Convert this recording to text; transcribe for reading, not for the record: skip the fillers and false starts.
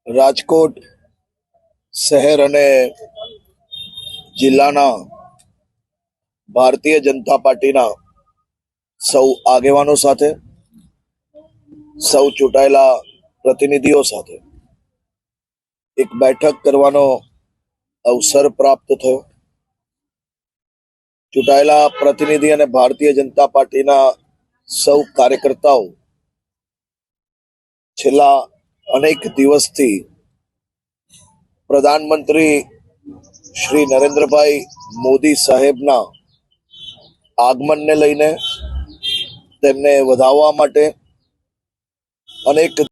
રાજકોટ શહેર અને જિલ્લાના ભારતીય જનતા પાર્ટીના સૌ આગેવાનો સાથે, સૌ ચૂંટાયેલા પ્રતિનિધિઓ સાથે એક બેઠક કરવાનો અવસર પ્રાપ્ત થયો. ચૂંટાયેલા પ્રતિનિધિ અને ભારતીય જનતા પાર્ટીના સૌ કાર્યકર્તાઓ છેલ્લા અનેક દિવસથી પ્રધાનમંત્રી શ્રી નરેન્દ્રભાઈ મોદી સાહેબના આગમનને લઈને તેમને વધાવવા માટે અનેક